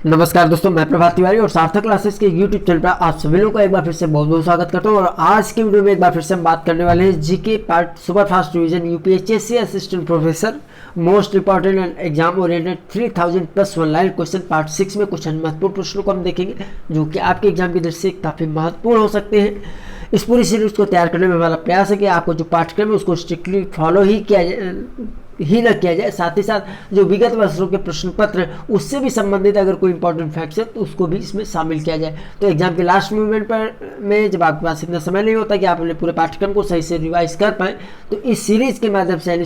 नमस्कार दोस्तों, मैं प्रभात तिवारी और सार्थक क्लासेस के YouTube चैनल पर आप सभी लोगों का एक बार फिर से बहुत बहुत स्वागत करता हूं। और आज की वीडियो में एक बार फिर से हम बात करने वाले हैं GK part super fast revision UPHSC assistant professor most important and exam oriented 3000+ online question part 6 में कुछ महत्वपूर्ण प्रश्नों को हम देखेंगे जो कि आपके एग्जाम की दृष्टि से काफ़ी महत्वपूर्ण हो सकते हैं। इस पूरी सीरीज को तैयार करने में हमारा प्रयास है कि आपको जो पाठ्यक्रम है उसको स्ट्रिक्टली फॉलो ही न किया जाए, साथ ही साथ जो विगत वर्षों के प्रश्न पत्र उससे भी संबंधित अगर कोई इंपॉर्टेंट फैक्ट्स है तो उसको भी इसमें शामिल किया जाए। तो एग्जाम के लास्ट मोमेंट पर में जब आपके पास इतना समय नहीं होता कि आप अपने पूरे पाठ्यक्रम को सही से रिवाइज कर पाएँ, तो इस सीरीज के माध्यम से यानी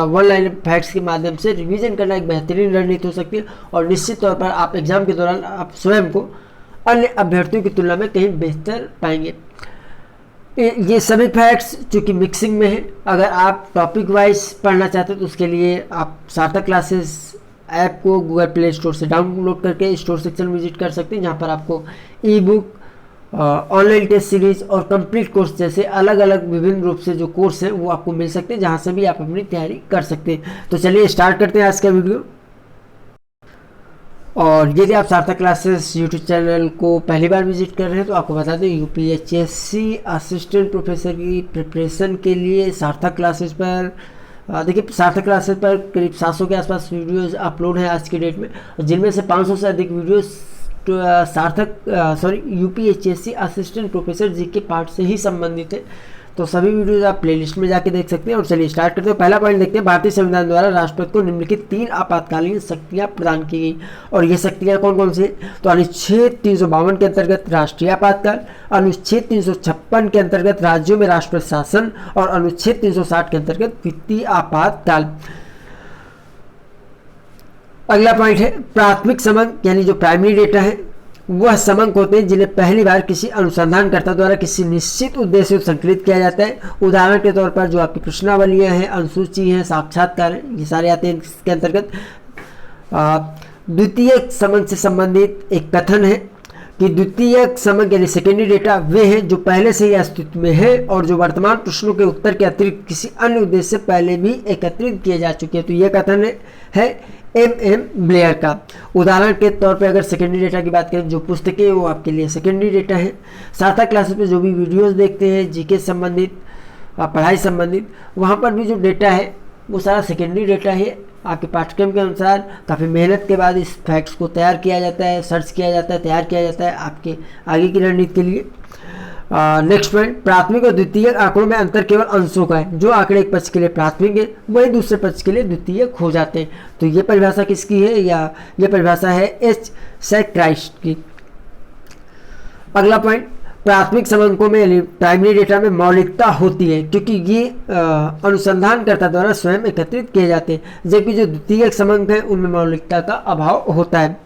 वन लाइन फैक्ट्स के माध्यम से रिविजन करना एक बेहतरीन रणनीति हो सकती है और निश्चित तौर पर आप एग्जाम के दौरान आप स्वयं को अन्य अभ्यर्थियों की तुलना में कहीं बेहतर पाएंगे। ये सभी फैक्ट्स चूँकि मिक्सिंग में है, अगर आप टॉपिक वाइज पढ़ना चाहते हो तो उसके लिए आप सार्थक क्लासेस ऐप को गूगल प्ले स्टोर से डाउनलोड करके स्टोर सेक्शन विजिट कर सकते हैं, जहाँ पर आपको e book, online test series और कंप्लीट कोर्स जैसे अलग अलग विभिन्न रूप से जो कोर्स हैं वो आपको मिल सकते हैं, जहाँ से भी आप अपनी तैयारी कर सकते हैं। तो चलिए स्टार्ट करते हैं आज का वीडियो। और यदि आप सार्थक क्लासेस यूट्यूब चैनल को पहली बार विजिट कर रहे हैं तो आपको बता दें यूपीएचएससी असिस्टेंट प्रोफेसर की प्रिपरेशन के लिए सार्थक क्लासेस पर देखिए सार्थक क्लासेस पर करीब 700 के आसपास वीडियोस अपलोड हैं आज की डेट में, जिनमें से 500 से अधिक वीडियोस यूपीएचएससी असिस्टेंट प्रोफेसर जी के पार्ट से ही संबंधित है। तो सभी वीडियोज आप प्लेलिस्ट में जाके देख सकते हैं। और चलिए स्टार्ट करते हैं। पहला पॉइंट देखते हैं, भारतीय संविधान द्वारा राष्ट्रपति को निम्नलिखित 3 आपातकालीन शक्तियां प्रदान की गई। और ये शक्तियां कौन कौन सी? तो अनुच्छेद 352 के अंतर्गत राष्ट्रीय आपातकाल, अनुच्छेद 356 के अंतर्गत राज्यों में राष्ट्रपति शासन और अनुच्छेद 360 के अंतर्गत वित्तीय आपातकाल। अगला पॉइंट है प्राथमिक समंक, यानी जो प्राइमरी डेटा है वह समंक होते हैं जिन्हें पहली बार किसी अनुसंधानकर्ता द्वारा किसी निश्चित उद्देश्य से संकलित किया जाता है। उदाहरण के तौर पर जो आपकी प्रश्नावलियां हैं, अनुसूची हैं, साक्षात्कार हैं, ये सारे आते हैं इसके अंतर्गत। द्वितीय समंक से संबंधित एक कथन है कि द्वितीय समंक यानी सेकेंडरी डेटा वे हैं जो पहले से ही अस्तित्व में है और जो वर्तमान प्रश्नों के उत्तर के अतिरिक्त किसी अन्य उद्देश्य से पहले भी एकत्रित किए जा चुके हैं। तो यह कथन है एम ब्लेयर का। उदाहरण के तौर पे अगर सेकेंडरी डेटा की बात करें, जो पुस्तकें वो आपके लिए सेकेंडरी डेटा है। सार्थक क्लासेस पे जो भी वीडियोस देखते हैं जीके संबंधित, पढ़ाई संबंधित, वहाँ पर भी जो डेटा है वो सारा सेकेंडरी डेटा है। आपके पाठ्यक्रम के अनुसार काफ़ी मेहनत के बाद इस फैक्ट्स को तैयार किया जाता है, सर्च किया जाता है, तैयार किया जाता है आपके आगे की रणनीति के लिए। नेक्स्ट पॉइंट, प्राथमिक और द्वितीय आंकड़ों में अंतर केवल अंशों का है। जो आंकड़े एक पक्ष के लिए प्राथमिक है वही दूसरे पक्ष के लिए द्वितीयक हो जाते हैं। तो ये परिभाषा किसकी है? या ये परिभाषा है एच सैक्राइस्ट की। अगला पॉइंट, प्राथमिक समंकों में यानी प्राइमरी डेटा में मौलिकता होती है क्योंकि ये अनुसंधानकर्ता द्वारा स्वयं एकत्रित किए जाते हैं, जबकि जो द्वितीयक समंक है उनमें मौलिकता का अभाव होता है।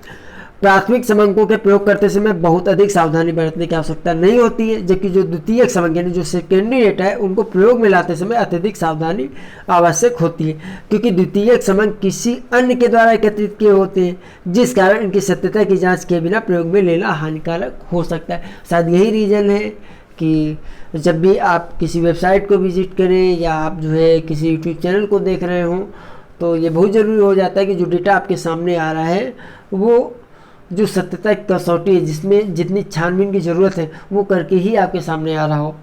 प्राथमिक समंकों के प्रयोग करते समय बहुत अधिक सावधानी बरतने की आवश्यकता नहीं होती है, जबकि जो द्वितीयक समंक यानी जो सेकेंडरी डेटा है उनको प्रयोग में लाते समय अत्यधिक सावधानी आवश्यक होती है, क्योंकि द्वितीयक समंक किसी अन्य के द्वारा एकत्रित किए होते हैं, जिस कारण इनकी सत्यता की जांच किए बिना प्रयोग में लेना हानिकारक हो सकता है। शायद यही रीज़न है कि जब भी आप किसी वेबसाइट को विजिट करें या आप जो है किसी यूट्यूब चैनल को देख रहे हों तो ये बहुत ज़रूरी हो जाता है कि जो डेटा आपके सामने आ रहा है वो जो सत्यता की कसौटी है, जिसमें जितनी छानबीन की ज़रूरत है वो करके ही आपके सामने आ रहा हो।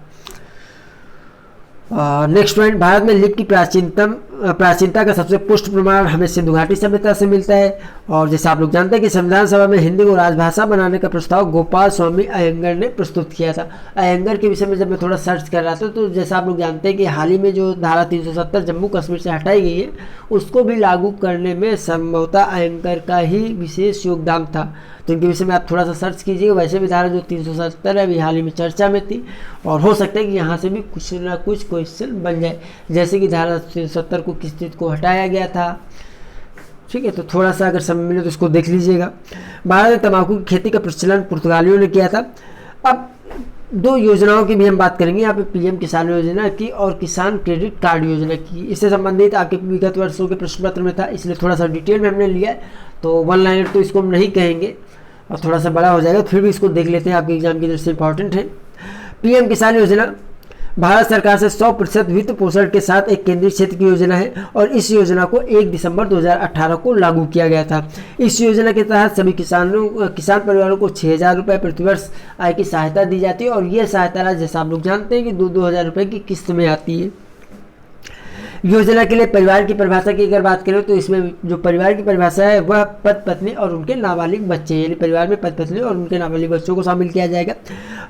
नेक्स्ट पॉइंट, भारत में लिपि की प्राचीनता का सबसे पुष्ट प्रमाण हमें सिंधु घाटी सभ्यता से मिलता है। और जैसे आप लोग जानते हैं कि संविधान सभा में हिंदी को राजभाषा बनाने का प्रस्ताव गोपाल स्वामी अयंगर ने प्रस्तुत किया था। अयंगर के विषय में जब मैं थोड़ा सर्च कर रहा था तो जैसा आप लोग जानते हैं कि हाल ही में जो धारा 370 जम्मू कश्मीर से हटाई गई है उसको भी लागू करने में संभवतः अयंगर का ही विशेष योगदान था। तो इनके विषय में आप थोड़ा सा सर्च कीजिए। वैसे भी धारा जो 370 है अभी हाल ही में चर्चा में थी और हो सकता है कि यहाँ से भी कुछ ना कुछ क्वेश्चन बन जाए, जैसे कि धारा 370 को किस चीज़ को हटाया गया था। ठीक है, तो थोड़ा सा अगर समय मिले तो इसको देख लीजिएगा। भारत में तंबाकू की खेती का प्रचलन पुर्तगालियों ने किया था। अब 2 योजनाओं की भी हम बात करेंगे यहाँ पे, पीएम किसान योजना की और किसान क्रेडिट कार्ड योजना की। इससे संबंधित आपके विगत वर्षों के प्रश्न पत्र में था, इसलिए थोड़ा सा डिटेल में हमने लिया है। तो वन लाइनर तो इसको हम नहीं कहेंगे और थोड़ा सा बड़ा हो जाएगा, फिर भी इसको देख लेते हैं, आपके एग्जाम की दृष्टि से इंपॉर्टेंट है। पीएम किसान योजना भारत सरकार से 100% वित्त पोषण के साथ एक केंद्रीय क्षेत्र की योजना है और इस योजना को 1 दिसंबर 2018 को लागू किया गया था। इस योजना के तहत सभी किसान परिवारों को 6,000 रुपये प्रतिवर्ष आय की सहायता दी जाती है और यह सहायता जैसा आप लोग जानते हैं कि 2-2 हज़ार रुपये की किस्त में आती है। योजना के लिए परिवार की परिभाषा की अगर बात करें तो इसमें जो परिवार की परिभाषा है वह पति पत्नी और उनके नाबालिग बच्चे, यानी परिवार में पति पत्नी और उनके नाबालिग बच्चों को शामिल किया जाएगा।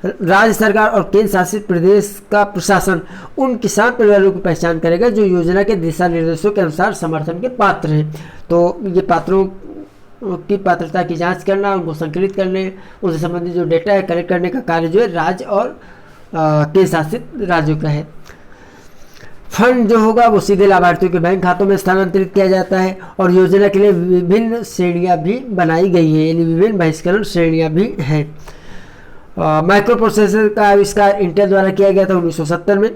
राज्य सरकार और केंद्र शासित प्रदेश का प्रशासन उन किसान परिवारों की पहचान करेगा जो योजना के दिशा निर्देशों के अनुसार समर्थन के पात्र हैं। तो ये पात्रों की पात्रता की जाँच करना, उनको संकलित करने, उनसे संबंधित जो डेटा है कलेक्ट करने का कार्य जो है राज्य और केंद्र शासित राज्यों का है। फंड जो होगा वो सीधे लाभार्थियों के बैंक खातों में स्थानांतरित किया जाता है और योजना के लिए विभिन्न श्रेणियां भी बनाई गई है, यानी विभिन्न बहिष्करण श्रेणियां भी हैं। माइक्रो प्रोसेसर का आविष्कार इंटेल द्वारा किया गया था 1970 में।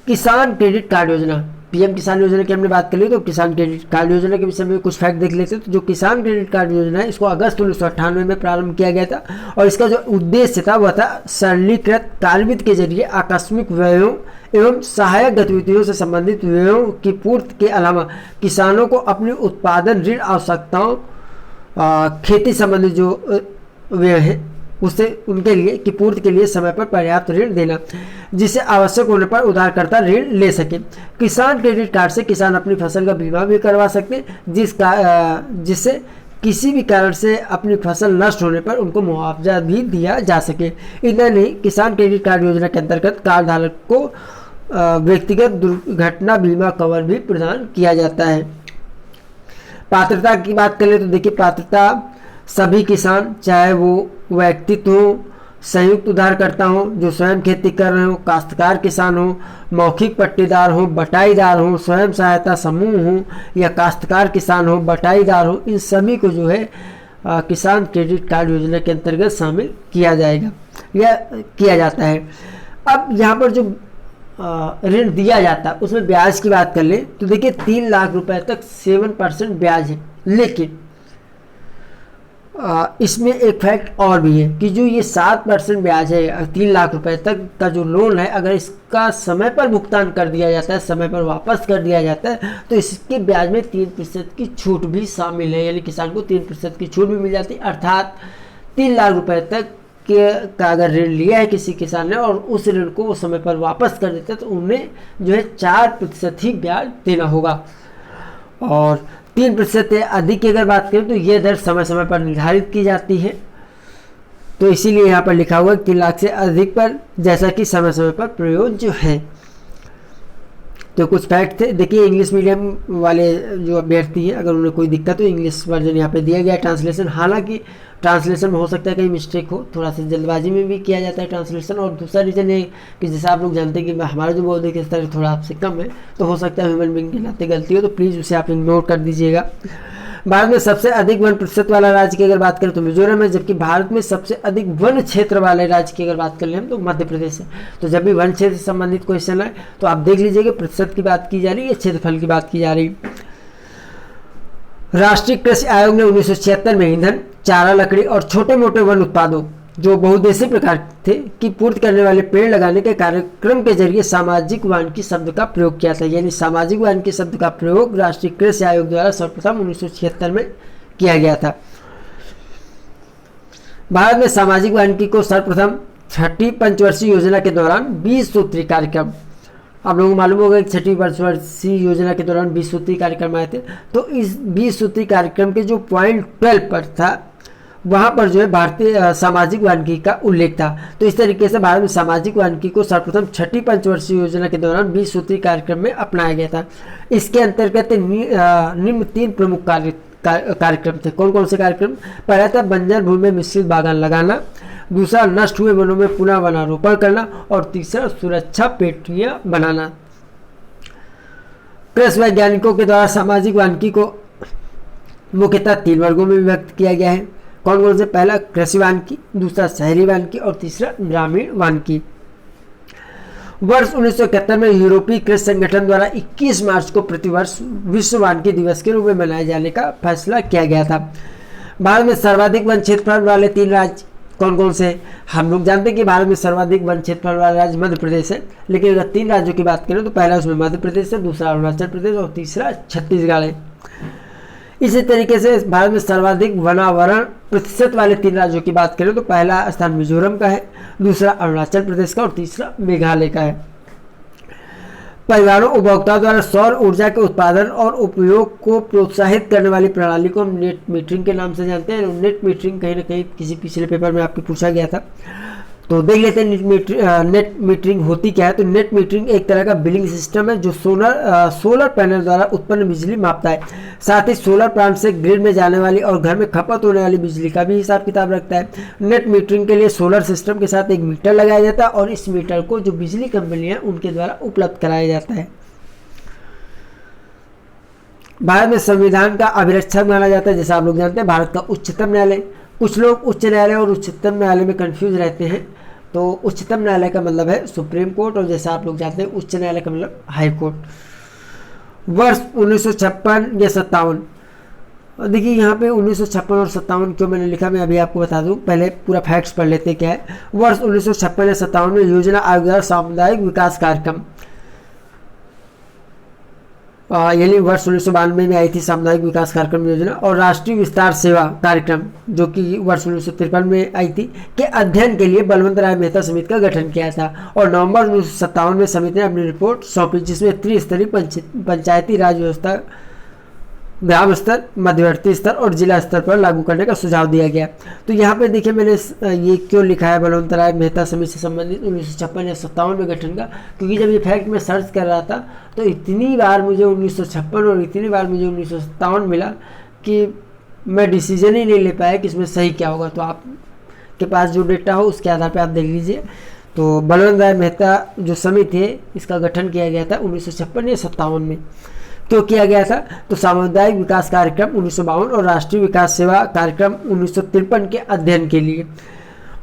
किसान क्रेडिट कार्ड योजना, पीएम किसान योजना की हमने बात कर ली, तो किसान क्रेडिट कार्ड योजना के विषय में कुछ फैक्ट देख लेते हैं। तो जो किसान क्रेडिट कार्ड योजना है इसको अगस्त 1998 में प्रारंभ किया गया था और इसका जो उद्देश्य था वह था सरलीकृत कार्यविधि के जरिए आकस्मिक व्ययों एवं सहायक गतिविधियों से संबंधित व्ययों की पूर्ति के अलावा किसानों को अपनी उत्पादन ऋण आवश्यकताओं, खेती संबंधित जो व्यय है उससे उनके लिए की पूर्ति के लिए समय पर पर्याप्त ऋण देना, जिससे आवश्यक होने पर उधारकर्ता ऋण ले सके। किसान क्रेडिट कार्ड से किसान अपनी फसल का बीमा भी करवा सकते हैं जिससे किसी भी कारण से अपनी फसल नष्ट होने पर उनको मुआवजा भी दिया जा सके। इतना नहीं, किसान क्रेडिट कार्ड योजना के अंतर्गत कार्ड धारक को व्यक्तिगत दुर्घटना बीमा कवर भी प्रदान किया जाता है। पात्रता की बात करें तो देखिए, पात्रता सभी किसान, चाहे वो व्यक्तित्व हो, संयुक्त उधारकर्ता हो जो स्वयं खेती कर रहे हो, काश्तकार किसान हो, मौखिक पट्टेदार हो, बटाईदार हो, स्वयं सहायता समूह हो या काश्तकार किसान हो, बटाईदार हो, इन सभी को जो है किसान क्रेडिट कार्ड योजना के अंतर्गत शामिल किया जाएगा या किया जाता है। अब यहाँ पर जो ऋण दिया जाता है उसमें ब्याज की बात कर लें तो देखिए 3 लाख रुपए तक 7% ब्याज है। लेकिन इसमें एक फैक्ट और भी है कि जो ये 7% ब्याज है 3 लाख रुपए तक का जो लोन है, अगर इसका समय पर भुगतान कर दिया जाता है, समय पर वापस कर दिया जाता है तो इसके ब्याज में 3% की छूट भी शामिल है, यानी किसान को 3% की छूट भी मिल जाती है। अर्थात 3 लाख रुपए तक का अगर ऋण लिया है किसी किसान ने और उस ऋण को वो समय पर वापस कर देते हैं तो उन्हें जो है 4% ही ब्याज देना होगा। और 3% से अधिक की अगर बात करें तो ये दर समय समय पर निर्धारित की जाती है, तो इसीलिए यहाँ पर लिखा हुआ है 3 लाख से अधिक पर, जैसा कि समय समय पर प्रयोग जो है। तो कुछ फैक्ट थे। देखिए, इंग्लिश मीडियम वाले जो अभ्यर्थी हैं अगर उन्हें कोई दिक्कत हो, इंग्लिश वर्जन यहाँ पे दिया गया है ट्रांसलेशन। हालांकि ट्रांसलेशन में हो सकता है कहीं मिस्टेक हो, थोड़ा सा जल्दबाजी में भी किया जाता है ट्रांसलेशन। और दूसरा रीज़न है कि जैसा आप लोग जानते हैं कि हमारा जो बौद्धिक स्तर थोड़ा आपसे कम है, तो हो सकता है ह्यूमन बीइंग के नाते गलती हो, तो प्लीज़ उसे आप इग्नोर कर दीजिएगा। भारत में सबसे अधिक 1% वाला राज्य की अगर बात करें तो मिजोरम है, जबकि भारत में सबसे अधिक वन क्षेत्र वाले राज्य की अगर बात कर लें हम तो मध्य प्रदेश है। तो जब भी वन क्षेत्र से संबंधित क्वेश्चन है तो आप देख लीजिएगा प्रतिशत की बात की जा रही है, क्षेत्रफल की बात की जा रही है। राष्ट्रीय कृषि आयोग ने 1976 में ईंधन, चारा, लकड़ी और छोटे मोटे वन उत्पादों जो बहुउद्देशीय प्रकार थे की पूर्ति करने वाले पेड़ लगाने के कार्यक्रम के जरिए सामाजिक वानिकी शब्द का प्रयोग किया था। यानी सामाजिक वानिकी शब्द का प्रयोग राष्ट्रीय कृषि आयोग द्वारा सर्वप्रथम 1976 में किया गया था। भारत में सामाजिक वानिकी को सर्वप्रथम 6वीं पंचवर्षीय योजना के दौरान 20 सूत्री कार्यक्रम, आप लोगों को मालूम होगा कि 6वीं पंचवर्षीय योजना के दौरान 20 सूत्री कार्यक्रम आए थे। तो इस 20 सूत्री कार्यक्रम के जो पॉइंट 12 पर था वहाँ पर जो है भारतीय सामाजिक वानिकी का उल्लेख था। तो इस तरीके से भारत में सामाजिक वानिकी को सर्वप्रथम 6वीं पंचवर्षीय योजना के दौरान 20 सूत्री कार्यक्रम में अपनाया गया था। इसके अंतर्गत निम्न 3 प्रमुख कार्यक्रम थे। कौन कौन से कार्यक्रम? पहला था बंजर भूमि में मिश्रित बागान लगाना, दूसरा नष्ट हुए वनों में पुनः वनारोपण करना और तीसरा सुरक्षा पेटियां बनाना। कृषि वैज्ञानिकों के द्वारा सामाजिक वानिकी को मुख्यतः 3 वर्गों में विभक्त किया गया है। कौन कौन से? पहला कृषि वानिकी, दूसरा शहरी वानिकी और तीसरा ग्रामीण वानिकी। वर्ष 1971 में यूरोपीय कृषि संगठन द्वारा 21 मार्च को प्रतिवर्ष विश्व वानिकी दिवस के रूप में मनाए जाने का फैसला किया गया था। भारत में सर्वाधिक वन क्षेत्रफल वाले 3 राज्य कौन कौन से? हम लोग जानते हैं कि भारत में सर्वाधिक वन क्षेत्रफल वाला राज्य मध्य प्रदेश है, लेकिन अगर 3 राज्यों की बात करें तो पहला उसमें मध्य प्रदेश है, दूसरा अरुणाचल प्रदेश और तीसरा छत्तीसगढ़ है। इसी तरीके से भारत में सर्वाधिक वनावरण प्रतिशत वाले 3 राज्यों की बात करें तो पहला स्थान मिजोरम का है, दूसरा अरुणाचल प्रदेश का और तीसरा मेघालय का है। परिवारों उपभोक्ताओं द्वारा सौर ऊर्जा के उत्पादन और उपयोग को प्रोत्साहित करने वाली प्रणाली को हम नेट मीटरिंग के नाम से जानते हैं। नेट मीटरिंग कहीं ना कहीं किसी पिछले पेपर में आपके पूछा गया था, तो देख लेते हैं नेट मीटरिंग होती क्या है। तो नेट मीटरिंग एक तरह का बिलिंग सिस्टम है जो सोलर पैनल द्वारा उत्पन्न बिजली मापता है, साथ ही सोलर प्लांट से ग्रिड में जाने वाली और घर में खपत होने वाली बिजली का भी हिसाब किताब रखता है। नेट मीटरिंग के लिए सोलर सिस्टम के साथ एक मीटर लगाया जाता है और इस मीटर को जो बिजली कंपनी है उनके द्वारा उपलब्ध कराया जाता है। भारत में संविधान का अभिरक्षक माना जाता है, जैसा आप लोग जानते हैं भारत का उच्चतम न्यायालय। कुछ लोग उच्च न्यायालय और उच्चतम न्यायालय में कंफ्यूज रहते हैं। तो उच्चतम न्यायालय का मतलब है सुप्रीम कोर्ट और जैसा आप लोग जानते हैं उच्च न्यायालय का मतलब हाई कोर्ट। वर्ष 1956 या 57, देखिए यहाँ पे 1956 और 57 क्यों मैंने लिखा मैं अभी आपको बता दूं, पहले पूरा फैक्ट्स पढ़ लेते हैं क्या है। वर्ष 1956 या 57 में योजना आयोग द्वारा सामुदायिक विकास कार्यक्रम, यानी वर्ष 1992 में आई थी सामुदायिक विकास कार्यक्रम योजना, और राष्ट्रीय विस्तार सेवा कार्यक्रम जो कि वर्ष 1953 में आई थी, के अध्ययन के लिए बलवंत राय मेहता समिति का गठन किया था। और नवंबर 1957 में समिति ने अपनी रिपोर्ट सौंपी जिसमें त्रिस्तरीय पंचायती राज व्यवस्था ग्राम स्तर, मध्यवर्ती स्तर और जिला स्तर पर लागू करने का सुझाव दिया गया। तो यहाँ पे देखिए मैंने ये क्यों लिखा है बलवंत राय मेहता समिति से संबंधित 1956 या 57 में गठन का, क्योंकि जब ये फैक्ट मैं सर्च कर रहा था तो इतनी बार मुझे 1956 और इतनी बार मुझे 1957 मिला कि मैं डिसीजन ही नहीं ले पाया कि इसमें सही क्या होगा। तो आपके पास जो डेटा हो उसके आधार पर आप देख लीजिए। तो बलवंत राय मेहता जो समिति है इसका गठन किया गया था 1956 या 57 में। तो किया गया था तो सामुदायिक विकास कार्यक्रम 1952 और राष्ट्रीय विकास सेवा कार्यक्रम 1953 के अध्ययन के लिए।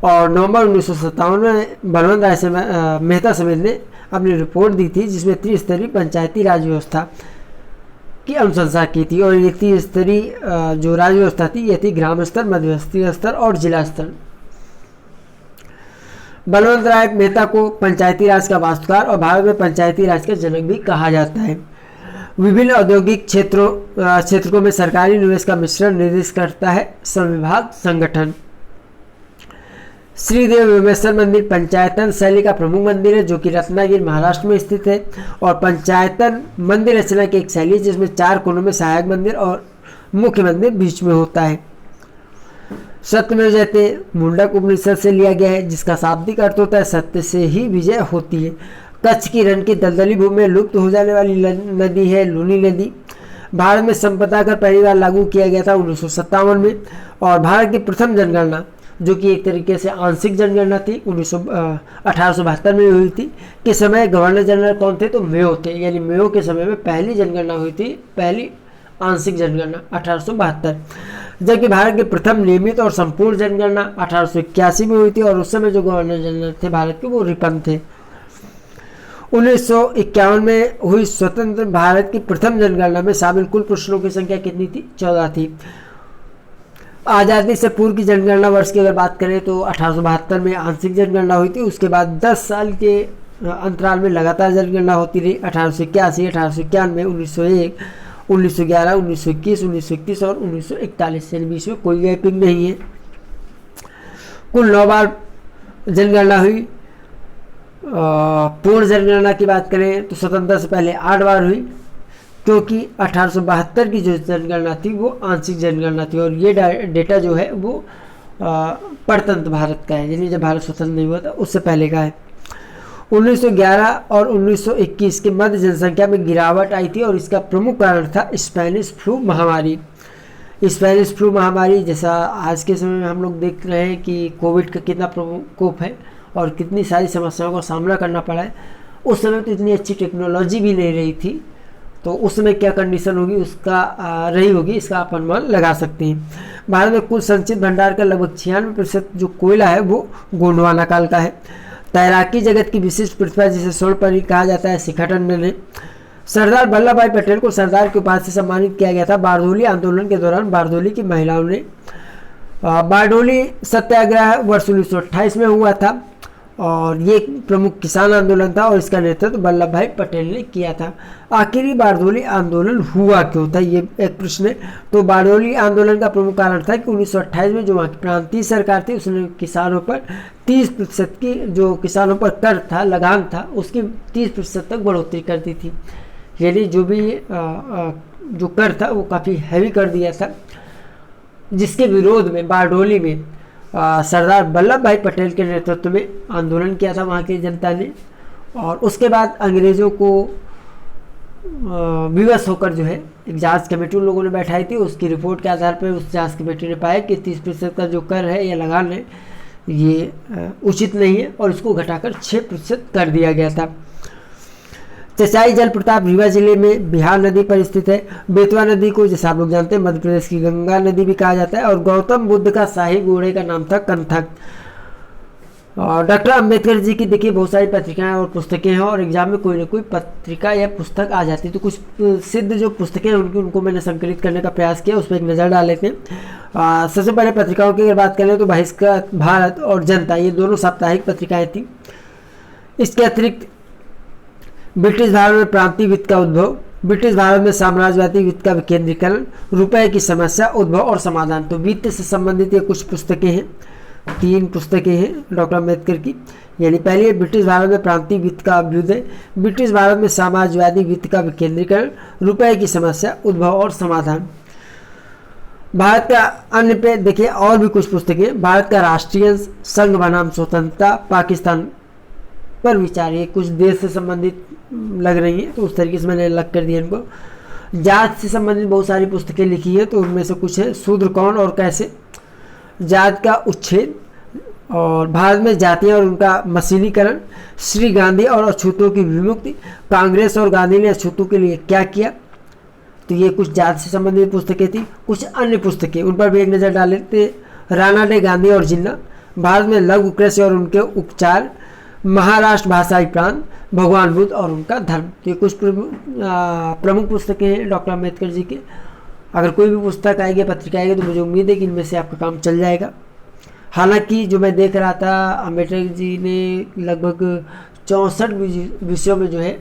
और नवंबर 1957 में बलवंत राय मेहता समिति ने अपनी रिपोर्ट दी थी जिसमें त्रिस्तरीय पंचायती राज व्यवस्था की अनुशंसा की थी। और ये त्रिस्तरीय जो राज व्यवस्था थी ये थी ग्राम स्तर, मध्यवर्ती स्तर और जिला स्तर। बलवंत राय मेहता को पंचायती राज का वास्तुकार और भारत में पंचायती राज का जनक भी कहा जाता है। विभिन्न औद्योगिक क्षेत्रों में सरकारी निवेश का मिश्रण निर्देशित करता है संविभाग संगठन। श्रीदेव विमेश्वर मंदिर पंचायतन शैली का प्रमुख मंदिर है जो कि रत्नागिरी महाराष्ट्र में स्थित है। और पंचायतन मंदिर रचना की एक शैली जिसमें 4 कोनों में सहायक मंदिर और मुख्य मंदिर बीच में होता है। सत्यमेव जयते मुंडक उपनिषद से लिया गया है जिसका शाब्दिक अर्थ होता है सत्य से ही विजय होती है। कच्छ की रण की दलदली भूमि में लुप्त हो जाने वाली नदी है लूनी नदी। भारत में संपदा कर पहली बार लागू किया गया था 1957 में। और भारत की प्रथम जनगणना जो कि एक तरीके से आंशिक जनगणना थी 1872 में हुई थी। के समय गवर्नर जनरल कौन थे? तो मेयो थे, यानी मेयो के समय में पहली जनगणना हुई थी, पहली आंशिक जनगणना 1872। जबकि भारत की प्रथम नियमित और संपूर्ण जनगणना 1881 में हुई थी और उस समय जो गवर्नर जनरल थे भारत के वो रिपन थे। 1951 में हुई स्वतंत्र भारत की प्रथम जनगणना में शामिल कुल प्रश्नों की संख्या कितनी थी? 14 थी। आज़ादी से पूर्व की जनगणना वर्ष की अगर बात करें तो 1872 में आंशिक जनगणना हुई थी। उसके बाद 10 साल के अंतराल में लगातार जनगणना होती रही। 1881, 1891, 1901, 1911, 1921, 1931 और 1941, यानी बीच में कोई गैपिंग नहीं है। कुल 9 बार जनगणना हुई। पूर्ण जनगणना की बात करें तो स्वतंत्रता से पहले 8 बार हुई, क्योंकि 1872 की जो जनगणना थी वो आंशिक जनगणना थी। और ये डेटा जो है वो परतंत्र भारत का है, यानी जब भारत स्वतंत्र नहीं हुआ था उससे पहले का है। 1911 और 1921 के मध्य जनसंख्या में गिरावट आई थी और इसका प्रमुख कारण था स्पेनिश फ्लू महामारी। स्पेनिश फ्लू महामारी जैसा आज के समय में हम लोग देख रहे हैं कि कोविड का कितना प्रकोप है और कितनी सारी समस्याओं का सामना करना पड़ा है। उस समय तो इतनी अच्छी टेक्नोलॉजी भी नहीं रही थी, तो उस समय क्या कंडीशन होगी उसका रही होगी इसका आप अनुमान लगा सकते हैं। भारत में कुल संचित भंडार का लगभग 96% जो कोयला है वो गोंडवाना काल का है। तैराकी जगत की विशिष्ट प्रतिभा जिसे स्वर्ण परी कहा जाता है शिखा टंडन ने। सरदार वल्लभ भाई पटेल को सरदार की उपाधि से सम्मानित किया गया था। बारदोली आंदोलन के दौरान बारदोली की महिलाओं ने बारडोली सत्याग्रह वर्ष 1928 में हुआ था और ये प्रमुख किसान आंदोलन था और इसका नेतृत्व वल्लभ भाई पटेल ने किया था। आखिरी बारडोली आंदोलन हुआ क्यों था, ये एक प्रश्न है। तो बारडोली आंदोलन का प्रमुख कारण था कि 1928 में जो वहाँ की प्रांतीय सरकार थी उसने किसानों पर 30% की जो किसानों पर कर था, लगान था, उसकी 30% तक बढ़ोतरी कर दी थी। यानी जो भी जो कर था वो काफ़ी हैवी कर दिया था, जिसके विरोध में बारडोली में सरदार वल्लभ भाई पटेल के नेतृत्व में आंदोलन किया था वहाँ की जनता ने। और उसके बाद अंग्रेज़ों को विवश होकर जो है एक जांच कमेटी उन लोगों ने बैठाई थी। उसकी रिपोर्ट के आधार पर उस जांच कमेटी ने पाया कि 30% का जो कर है या लगान है ये उचित नहीं है और इसको घटाकर 6% कर दिया गया था। चचाई जल प्रताप रीवा जिले में बिहार नदी पर स्थित है। बेतवा नदी को जैसे आप लोग जानते हैं मध्य प्रदेश की गंगा नदी भी कहा जाता है। और गौतम बुद्ध का शाही घोड़े का नाम था कंथक। और डॉक्टर अंबेडकर जी की देखिए बहुत सारी पत्रिकाएं और पुस्तकें हैं और एग्जाम में कोई ना कोई पत्रिका या पुस्तक आ जाती है। तो कुछ सिद्ध जो पुस्तकें हैं उनको मैंने संकलित करने का प्रयास किया, उस पर एक नज़र डाल लेते हैं। सबसे पहले पत्रिकाओं की अगर बात करें तो बहिष्कृत भारत और जनता, ये दोनों साप्ताहिक पत्रिकाएँ थी। इसके अतिरिक्त ब्रिटिश भारत में प्रांतीय वित्त का उद्भव, ब्रिटिश भारत में साम्राज्यवादी वित्त का विकेंद्रीकरण, रुपए की समस्या, उद्भव और समाधान। तो वित्त से संबंधित ये कुछ पुस्तकें हैं, 3 पुस्तकें हैं डॉक्टर अम्बेडकर की। यानी पहली ब्रिटिश भारत में प्रांतीय वित्त का अभ्युदय, ब्रिटिश भारत में साम्राज्यवादी वित्त का विकेंद्रीकरण, रुपए की समस्या, उद्भव और समाधान। भारत का अन्य पे देखिए और भी कुछ पुस्तकें, भारत का राष्ट्रीय संघ बनाम स्वतंत्रता, पाकिस्तान पर विचार, ये कुछ देश से संबंधित लग रही हैं तो उस तरीके से मैंने अलग कर दिया इनको। जात से संबंधित बहुत सारी पुस्तकें लिखी हैं तो उनमें से कुछ है शूद्र कौन और कैसे, जात का उच्छेद, और भारत में जातियां और उनका मशीनीकरण, श्री गांधी और अछूतों की विमुक्ति, कांग्रेस और गांधी ने अछूतों के लिए क्या किया। तो ये कुछ जात से संबंधित पुस्तकें थी। कुछ अन्य पुस्तकें उन पर भी एक नज़र डाल लेते हैं। राणा डे गांधी और जिन्ना, भारत में लघु कृषि और उनके उपचार, महाराष्ट्र भाषाई प्रांत, भगवान बुद्ध और उनका धर्म। तो ये कुछ प्रमुख पुस्तकें हैं डॉक्टर अम्बेडकर जी के। अगर कोई भी पुस्तक आएगी, पत्रिका आएगी, तो मुझे उम्मीद है कि इनमें से आपका काम चल जाएगा। हालांकि जो मैं देख रहा था अम्बेडकर जी ने लगभग 64 विषयों में जो है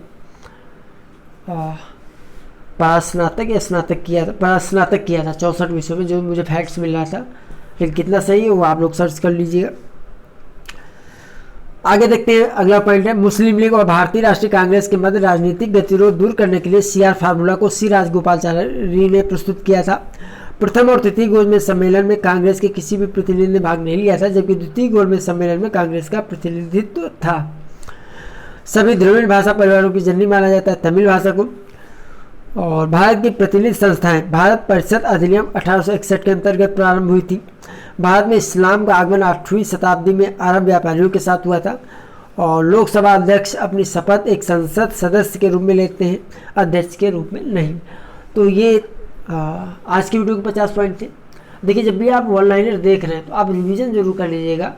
स्नातक या स्नातक किया था, स्नातक किया था 64 विषयों में, जो मुझे फैक्ट्स मिल रहा था। लेकिन कितना सही है वो आप लोग सर्च कर लीजिएगा। आगे देखते हैं, अगला पॉइंट है मुस्लिम लीग और भारतीय राष्ट्रीय कांग्रेस के मध्य राजनीतिक गतिरोध दूर करने के लिए CR फार्मूला को सी राजगोपालाचारी ने प्रस्तुत किया था। प्रथम और तृतीय गोल में सम्मेलन में कांग्रेस के किसी भी प्रतिनिधि ने भाग नहीं लिया था, जबकि द्वितीय गोल में सम्मेलन में कांग्रेस का प्रतिनिधित्व था। सभी द्रविड़ भाषा परिवारों की जननी माना जाता है तमिल भाषा को। और भारत की प्रतिनिधि संस्थाएं, भारत परिषद अधिनियम 1861 के अंतर्गत प्रारंभ हुई थी। भारत में इस्लाम का आगमन 8वीं शताब्दी में अरब व्यापारियों के साथ हुआ था। और लोकसभा अध्यक्ष अपनी शपथ एक संसद सदस्य के रूप में लेते हैं, अध्यक्ष के रूप में नहीं। तो ये आज की वीडियो के 50 पॉइंट थे। देखिए जब भी आप वन लाइनर देख रहे हैं तो आप रिवीजन जरूर कर लीजिएगा।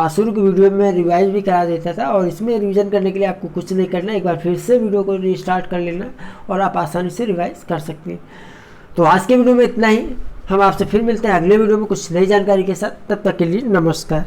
शुरू की वीडियो में रिवाइज भी करा देता था और इसमें रिवीजन करने के लिए आपको कुछ नहीं करना, एक बार फिर से वीडियो को रीस्टार्ट कर लेना और आप आसानी से रिवाइज कर सकते हैं। तो आज के वीडियो में इतना ही। हम आपसे फिर मिलते हैं अगले वीडियो में कुछ नई जानकारी के साथ। तब तक के लिए नमस्कार।